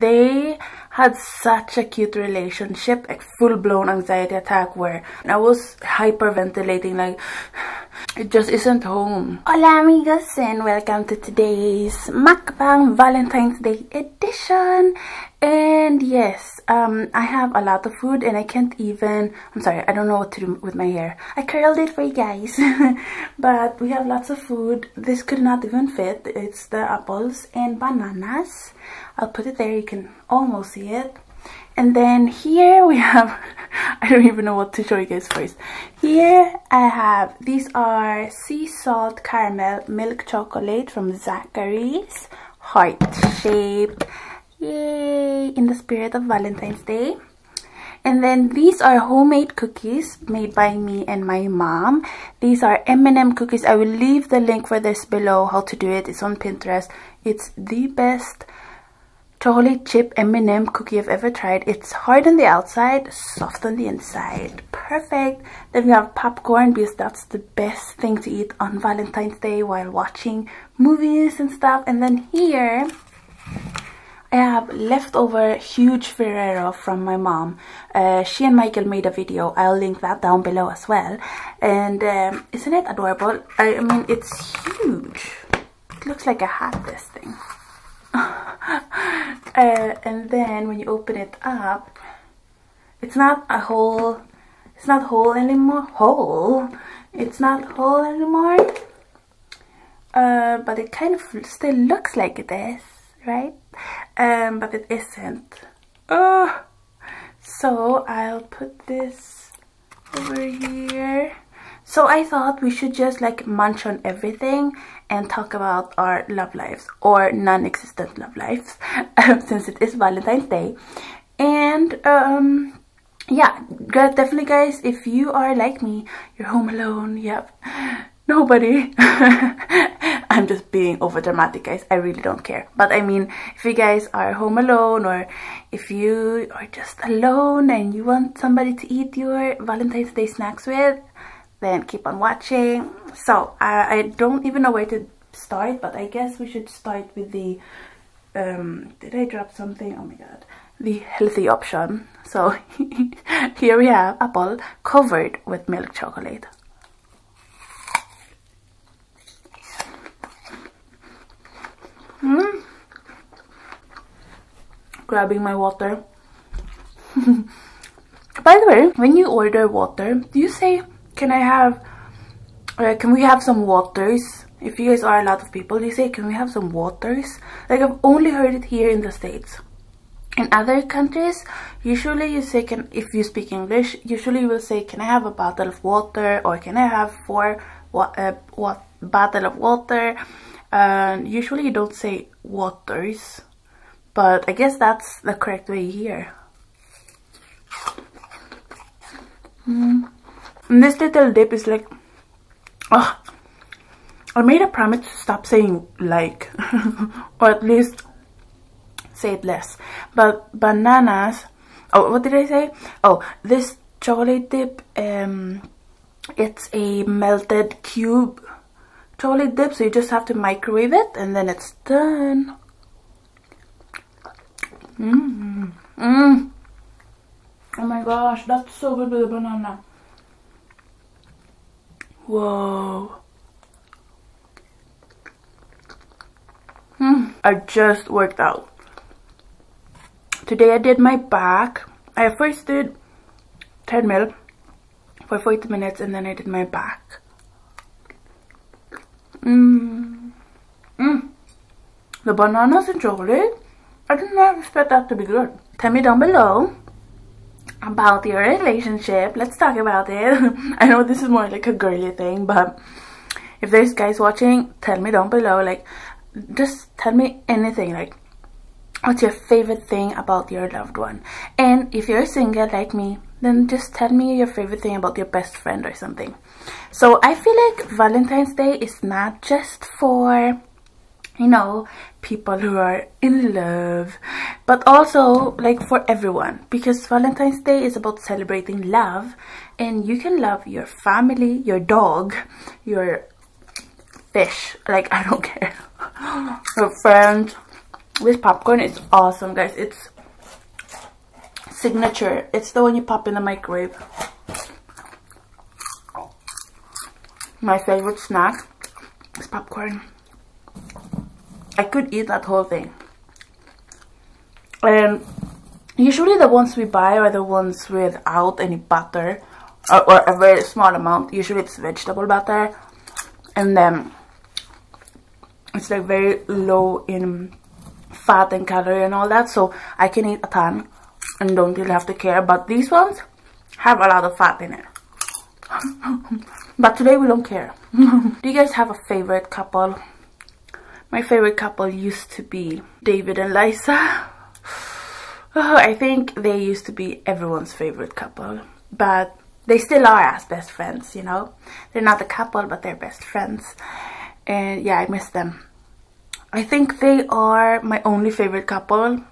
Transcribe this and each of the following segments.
they had such a cute relationship, like full-blown anxiety attack where I was hyperventilating, like it just isn't home. Hola amigos and welcome to today's MUKBANG Valentine's Day edition. And yes, I have a lot of food and I can't even, I'm sorry, I don't know what to do with my hair. I curled it for you guys. But we have lots of food. This could not even fit. It's the apples and bananas. I'll put it there, you can almost see it. And then here we have, I don't even know what to show you guys first. Here I have, these are sea salt caramel milk chocolate from Zachary's, heart shaped. Yay! In the spirit of Valentine's Day. And then these are homemade cookies made by me and my mom. These are M&M cookies. I will leave the link for this below, how to do it. It's on Pinterest. It's the best chocolate chip M&M cookie I've ever tried. It's hard on the outside, soft on the inside. Perfect. Then we have popcorn because that's the best thing to eat on Valentine's Day while watching movies and stuff. And then here I have leftover huge Ferrero from my mom. She and Michael made a video. I'll link that down below as well. And isn't it adorable? I mean, it's huge. It looks like a hat, this thing. And then when you open it up, it's not a whole, it's not whole anymore. It's not whole anymore. But it kind of still looks like it is, right? But it isn't. So I'll put this over here. So I thought we should just like munch on everything and talk about our love lives or non-existent love lives since it is Valentine's Day. And yeah, definitely guys, if you are like me, you're home alone, yep, nobody. I'm just being over dramatic, guys. I really don't care. But I mean, if you guys are home alone or if you are just alone and you want somebody to eat your Valentine's Day snacks with, then keep on watching. So I don't even know where to start, but I guess we should start with the did I drop something? Oh my god, the healthy option. So here we have apple covered with milk chocolate. Grabbing my water. By the way, when you order water, do you say, can I have, can we have some waters? If you guys are a lot of people, do you say, can we have some waters? Like, I've only heard it here in the States. In other countries, usually you say, can, if you speak English, usually you will say, can I have a bottle of water? Or can I have four bottle of water? Usually you don't say waters. But I guess that's the correct way here. And this little dip is like, oh, I made a promise to stop saying like, or at least say it less. But bananas, oh, what did I say? Oh, this chocolate dip, it's a melted cube chocolate dip, so you just have to microwave it and then it's done. Oh my gosh, that's so good with the banana. Whoa. I just worked out. Today I did my back. I first did treadmill for 40 minutes and then I did my back. The bananas and chocolate, I did not expect that to be good. Tell me down below about your relationship. Let's talk about it. I know this is more like a girly thing, but if there's guys watching, tell me down below. Like, just tell me anything. Like, what's your favorite thing about your loved one? And if you're single like me, then just tell me your favorite thing about your best friend or something. So I feel like Valentine's Day is not just for, you know, people who are in love, but also like for everyone, because Valentine's Day is about celebrating love, and you can love your family, your dog, your fish, like I don't care, your friends, This popcorn is awesome, guys. It's signature. It's the one you pop in the microwave. My favorite snack is popcorn. I could eat that whole thing. And usually the ones we buy are the ones without any butter, or a very small amount. Usually it's vegetable butter, and then it's like very low in fat and calorie and all that, so I can eat a ton and don't really have to care. But these ones have a lot of fat in it. But today we don't care. Do you guys have a favorite couple? My favorite couple used to be David and Liza. Oh, I think they used to be everyone's favorite couple, but they still are as best friends, you know. They're not a couple, but they're best friends. And yeah, I miss them. I think they are my only favorite couple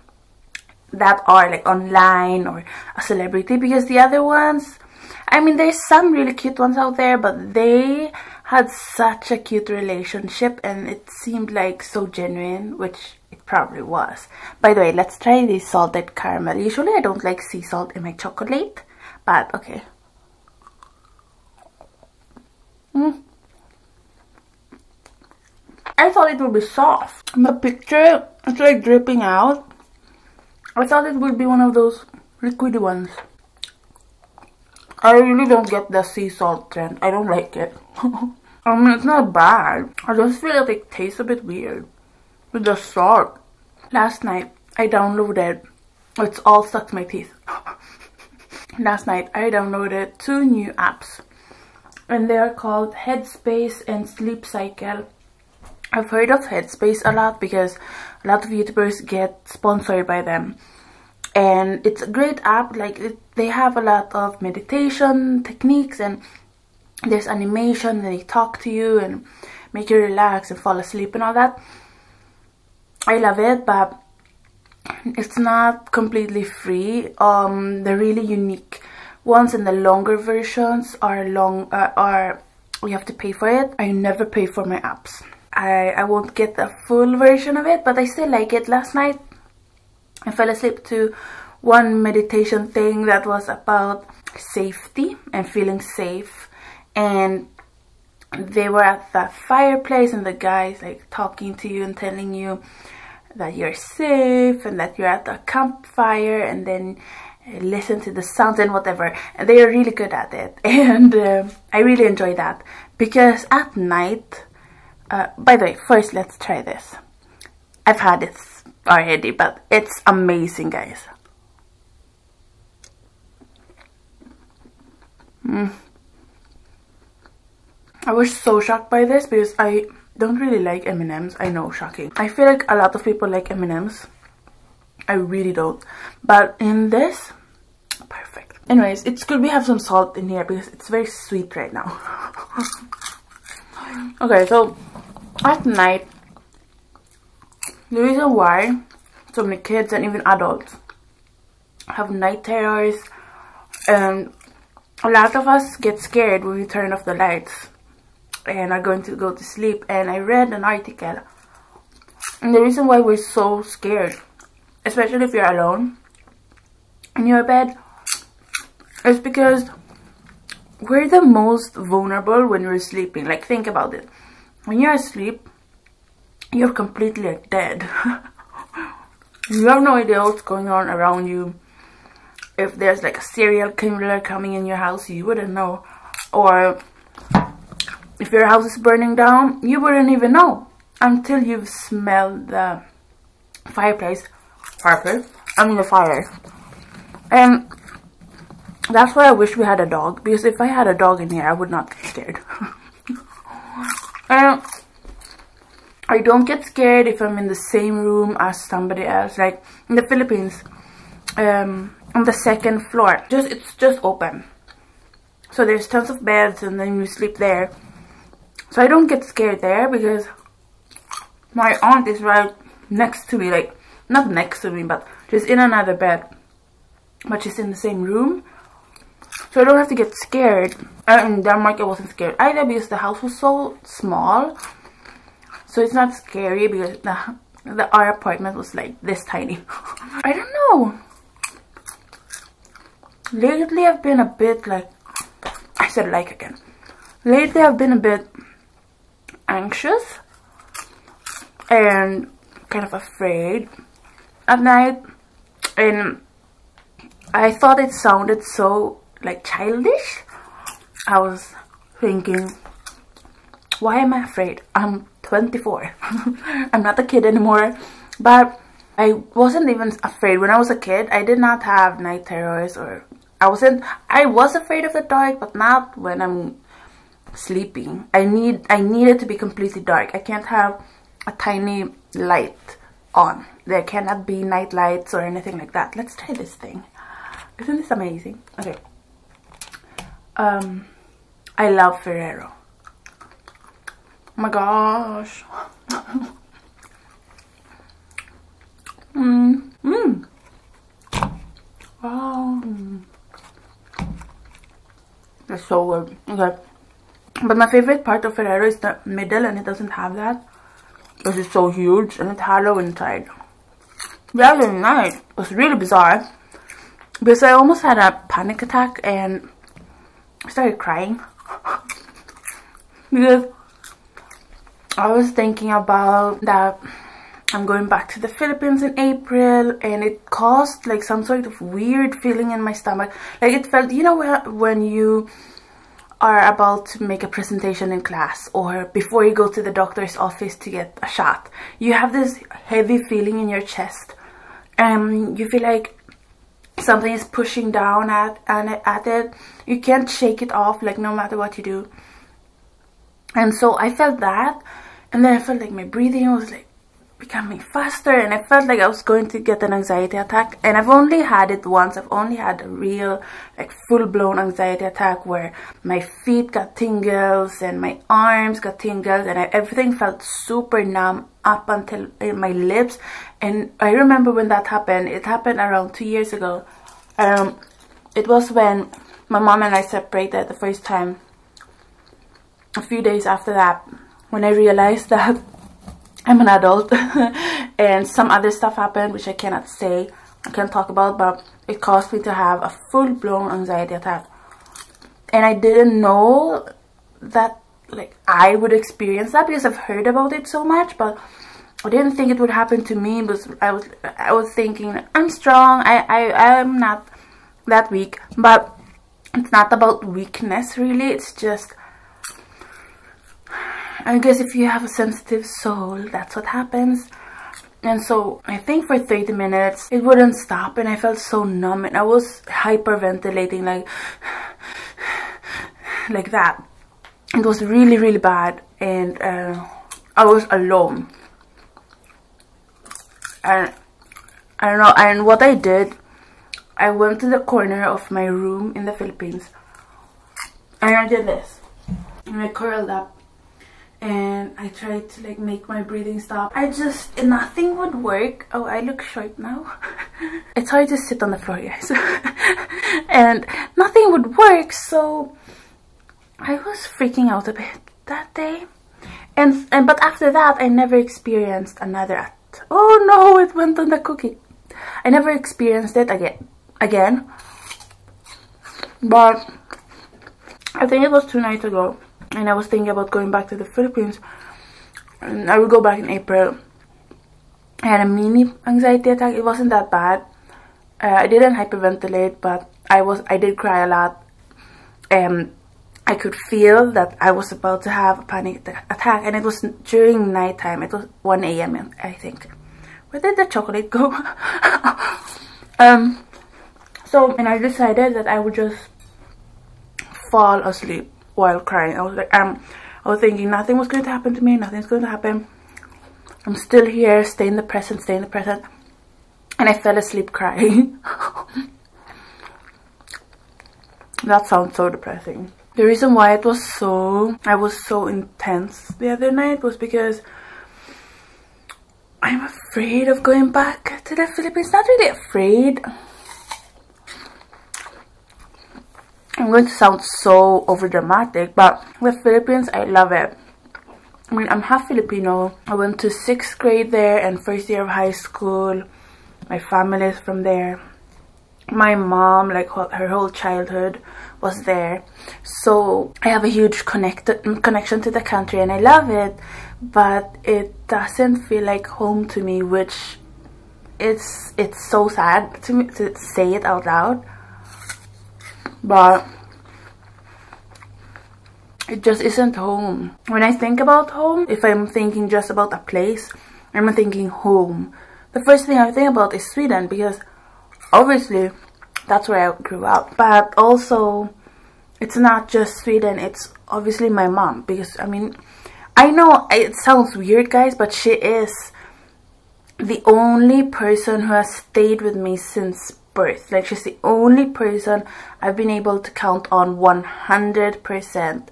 that are like online or a celebrity, because the other ones, I mean, there's some really cute ones out there, but they had such a cute relationship and it seemed like so genuine, which it probably was. By the way, let's try this salted caramel. Usually I don't like sea salt in my chocolate, but okay. I thought it would be soft. In the picture, it's like dripping out. I thought it would be one of those liquidy ones. I really don't get the sea salt trend. I don't like it. I mean, it's not bad. I just feel like it tastes a bit weird with the salt. Last night, I downloaded... It's all stuck to my teeth. Last night, I downloaded 2 new apps. And they are called Headspace and Sleep Cycle. I've heard of Headspace a lot because a lot of YouTubers get sponsored by them. And it's a great app. Like, they have a lot of meditation techniques, and there's animation, and they talk to you and make you relax and fall asleep and all that. I love it, but it's not completely free. The really unique ones and the longer versions are you have to pay for it. I never pay for my apps. I won't get the full version of it, but I still like it. Last night I fell asleep to one meditation thing that was about safety and feeling safe, and they were at the fireplace and the guy's like talking to you and telling you that you're safe and that you're at a campfire, and then listen to the sounds and whatever. And they are really good at it, and I really enjoy that, because at night, by the way, first let's try this. I've had it already, but it's amazing, guys. I was so shocked by this because I don't really like M&Ms. I know, shocking. I feel like a lot of people like M&Ms. I really don't. But in this, perfect. Anyways, it's good we have some salt in here because it's very sweet right now. Okay, so at night, the reason why so many kids and even adults have night terrors, and a lot of us get scared when we turn off the lights and are going to go to sleep. And I read an article, and the reason why we're so scared, especially if you're alone in your bed, is because we're the most vulnerable when we're sleeping. Like, think about it. When you're asleep, you're completely dead. You have no idea what's going on around you. If there's like a serial killer coming in your house, you wouldn't know. Or if your house is burning down, you wouldn't even know until you've smelled the fireplace. I mean the fire. And that's why I wish we had a dog, because if I had a dog in here, I would not get scared. And I don't get scared if I'm in the same room as somebody else. Like in the Philippines, on the second floor, it's just open, so there's tons of beds, and then you sleep there. So I don't get scared there because my aunt is right next to me, like not next to me, but she's in another bed, but she's in the same room, so I don't have to get scared. In Denmark I wasn't scared either because the house was so small, so it's not scary because Our apartment was like this tiny. I don't know. Lately I've been a bit like, I said like again. Lately I've been a bit anxious and kind of afraid at night, and I thought it sounded so like childish. I was thinking, why am I afraid? I'm 24. I'm not a kid anymore. But I wasn't even afraid when I was a kid. I did not have night terrors, or I was afraid of the dark, but not when I'm sleeping. I need it to be completely dark. I can't have a tiny light on. There cannot be night lights or anything like that. Let's try this thing. Isn't this amazing? Okay. I love Ferrero. Oh my gosh. Wow. That's so good. Okay. But my favorite part of Ferrero is the middle, and it doesn't have that because it's so huge and it's hollow inside. The other night was really bizarre because I almost had a panic attack and I started crying because I was thinking about that I'm going back to the Philippines in April, and it caused like some sort of weird feeling in my stomach. Like it felt, you know, when you are about to make a presentation in class, or before you go to the doctor's office to get a shot, you have this heavy feeling in your chest, and you feel like something is pushing down at it. You can't shake it off, like no matter what you do. And so I felt that, and then I felt like my breathing was like becoming faster, and I felt like I was going to get an anxiety attack. And I've only had it once. I've only had a real like full-blown anxiety attack where my feet got tingles and my arms got tingles, and everything felt super numb up until my lips. And I remember when that happened. It happened around 2 years ago. It was when my mom and I separated the first time. A few days after that, when I realized that I'm an adult and some other stuff happened which I cannot say, I can't talk about, but it caused me to have a full-blown anxiety attack. And I didn't know that like I would experience that because I've heard about it so much, but I didn't think it would happen to me. Because I was thinking, I'm strong, I'm not that weak. But it's not about weakness really, it's just, I guess if you have a sensitive soul, that's what happens. And so I think for 30 minutes it wouldn't stop, and I felt so numb, and I was hyperventilating like that. It was really, really bad, and I was alone. And I don't know, and what I did, I went to the corner of my room in the Philippines, and I did this, and I curled up, and I tried to like make my breathing stop. Nothing would work. Oh, I look short now. It's hard to sit on the floor, guys. And nothing would work, so I was freaking out a bit that day. But after that, I never experienced another oh no, it went on the cookie. I never experienced it again. But I think it was 2 nights ago, and I was thinking about going back to the Philippines, and I will go back in April. I had a mini anxiety attack. It wasn't that bad. I didn't hyperventilate, but I did cry a lot, and I could feel that I was about to have a panic attack, and it was during nighttime. It was 1 AM, I think. Where did the chocolate go? So, and I decided that I would just fall asleep while crying. I was like, I was thinking nothing was going to happen to me, nothing's going to happen. I'm still here, stay in the present, stay in the present. And I fell asleep crying. That sounds so depressing. The reason why I was so intense the other night was because I'm afraid of going back to the Philippines. Not really afraid. I'm going to sound so overdramatic, but the Philippines, I love it. I mean, I'm half Filipino. I went to 6th grade there and first year of high school. My family is from there. My mom, like her whole childhood was there. So I have a huge connection to the country and I love it. But it doesn't feel like home to me, which it's so sad to me to say it out loud. But it just isn't home. When I think about home, if I'm thinking just about a place, I'm thinking home. The first thing I think about is Sweden, because obviously that's where I grew up. But also, it's not just Sweden, it's obviously my mom. Because, I mean, I know it sounds weird, guys, but she is the only person who has stayed with me since birth. Like, she's the only person I've been able to count on 100%.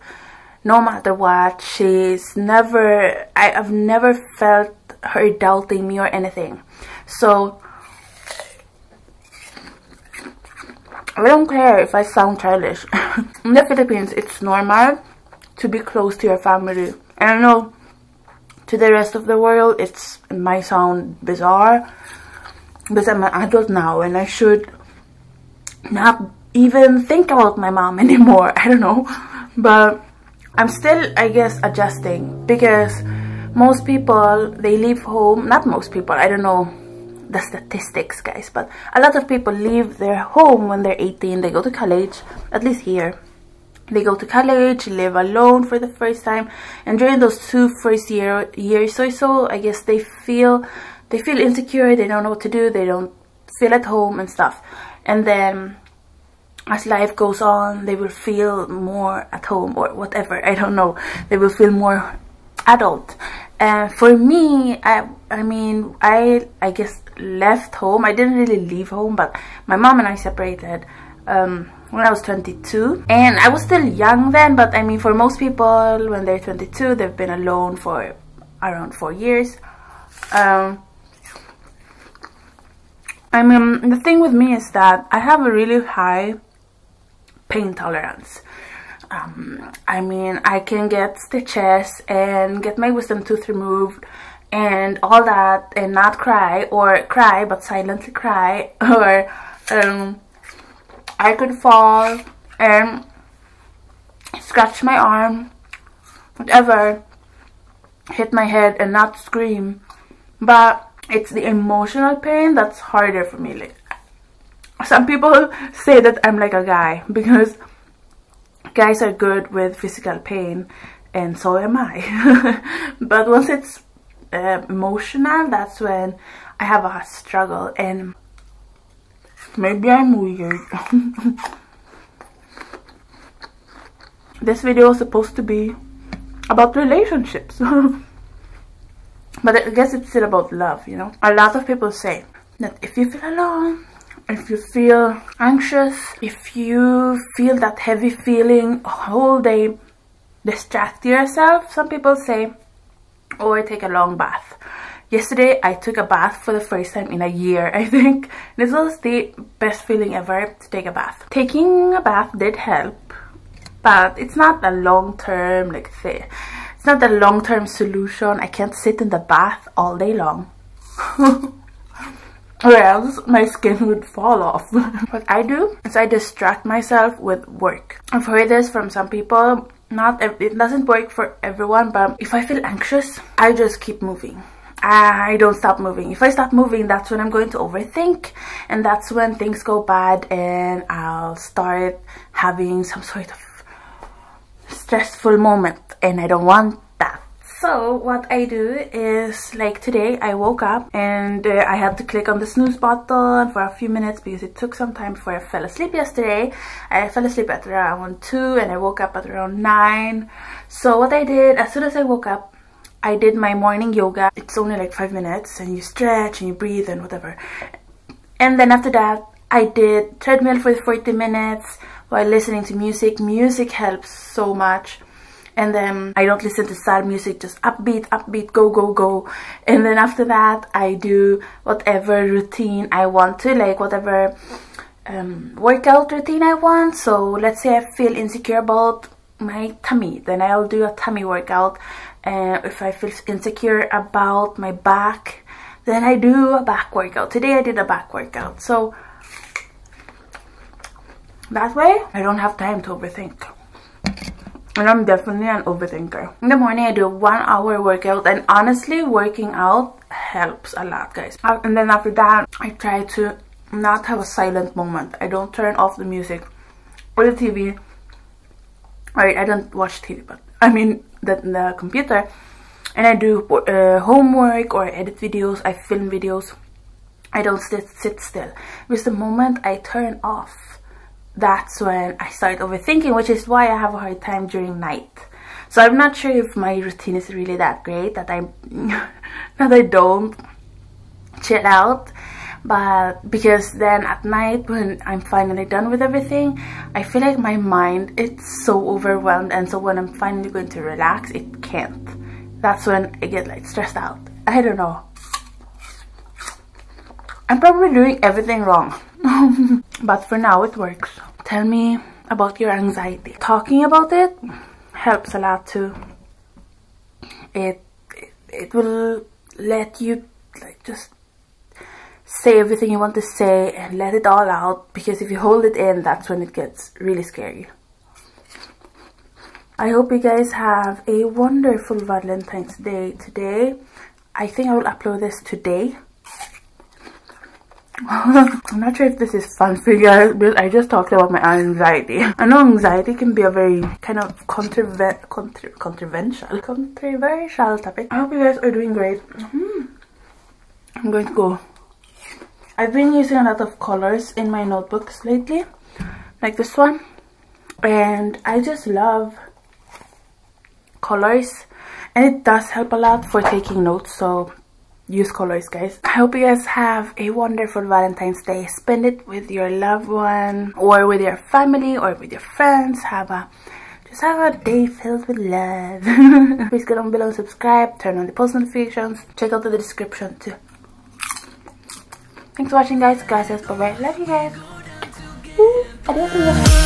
No matter what, she's never, I've never felt her doubting me or anything. So I don't care if I sound childish. In the Philippines, it's normal to be close to your family. And I know to the rest of the world, it might sound bizarre, because I'm an adult now and I should not even think about my mom anymore. I don't know. But I'm still, I guess, adjusting, because most people, they leave home, not most people, I don't know the statistics, guys, but a lot of people leave their home when they're 18, they go to college, at least here. They go to college, live alone for the first time, and during those first years or so, I guess they feel insecure, they don't know what to do, they don't feel at home and stuff. And then as life goes on, they will feel more at home or whatever, I don't know. They will feel more adult. And for me, I mean, I guess left home. I didn't really leave home, but my mom and I separated when I was 22. And I was still young then, but I mean, for most people, when they're 22, they've been alone for around 4 years. I mean, the thing with me is that I have a really high pain tolerance. I mean, I can get stitches and get my wisdom tooth removed and all that and not cry, or cry but silently cry, or I could fall and scratch my arm, whatever, hit my head and not scream. But it's the emotional pain that's harder for me. Like, some people say that I'm like a guy, because guys are good with physical pain, and so am I. But once it's emotional, that's when I have a struggle, and maybe I'm weird. This video was supposed to be about relationships. But I guess it's still about love, you know. A lot of people say that if you feel alone, if you feel anxious, if you feel that heavy feeling whole day, distract yourself. Some people say, or take a long bath. Yesterday, I took a bath for the first time in a year, I think. This was the best feeling ever, to take a bath. Taking a bath did help, but it's not a long-term, like, it's not a long-term solution. I can't sit in the bath all day long. Or else my skin would fall off. What I do is I distract myself with work. I've heard this from some people. It doesn't work for everyone, but if I feel anxious, I just keep moving. I don't stop moving. If I stop moving, that's when I'm going to overthink, and that's when things go bad and I'll start having some sort of stressful moment, and I don't want that. So what I do is, like today, I woke up and I had to click on the snooze button for a few minutes because it took some time before I fell asleep yesterday. I fell asleep at around 2 and I woke up at around 9. So what I did, as soon as I woke up, I did my morning yoga. It's only like 5 minutes and you stretch and you breathe and whatever. And then after that, I did treadmill for 40 minutes while listening to music. Music helps so much. And then I don't listen to sad music, just upbeat, go, go, go. And then after that, I do whatever routine I want to, like whatever workout routine I want. So let's say I feel insecure about my tummy, then I'll do a tummy workout. And if I feel insecure about my back, then I do a back workout. Today I did a back workout, so that way I don't have time to overthink. And I'm definitely an overthinker. In the morning I do a 1 hour workout, and honestly working out helps a lot, guys. And then after that I try to not have a silent moment. I don't turn off the music or the TV. Alright, I don't watch TV, but I mean the computer. And I do homework or edit videos. I film videos. I don't sit still. Because the moment I turn off, that's when I start overthinking, which is why I have a hard time during night. So I'm not sure if my routine is really that great, that I don't chill out. But because then at night when I'm finally done with everything, I feel like my mind, it's so overwhelmed, and so when I'm finally going to relax, it can't. That's when I get like stressed out. I don't know. I'm probably doing everything wrong. But for now it works. Tell me about your anxiety. Talking about it helps a lot too. It will let you like just say everything you want to say and let it all out, because if you hold it in, that's when it gets really scary. I hope you guys have a wonderful Valentine's Day today. I think I will upload this today. I'm not sure if this is fun for you guys, but I just talked about my anxiety. I know anxiety can be a very kind of controversial topic. I hope you guys are doing great. I'm going to go. I've been using a lot of colors in my notebooks lately, like this one, and I just love colors, and it does help a lot for taking notes, so use colors, guys. I hope you guys have a wonderful Valentine's Day. Spend it with your loved one, or with your family, or with your friends. Just have a day filled with love. Please go down below and subscribe, turn on the post notifications, check out the description too. Thanks for watching, guys. Gracias, bye bye. Love you guys. Adios.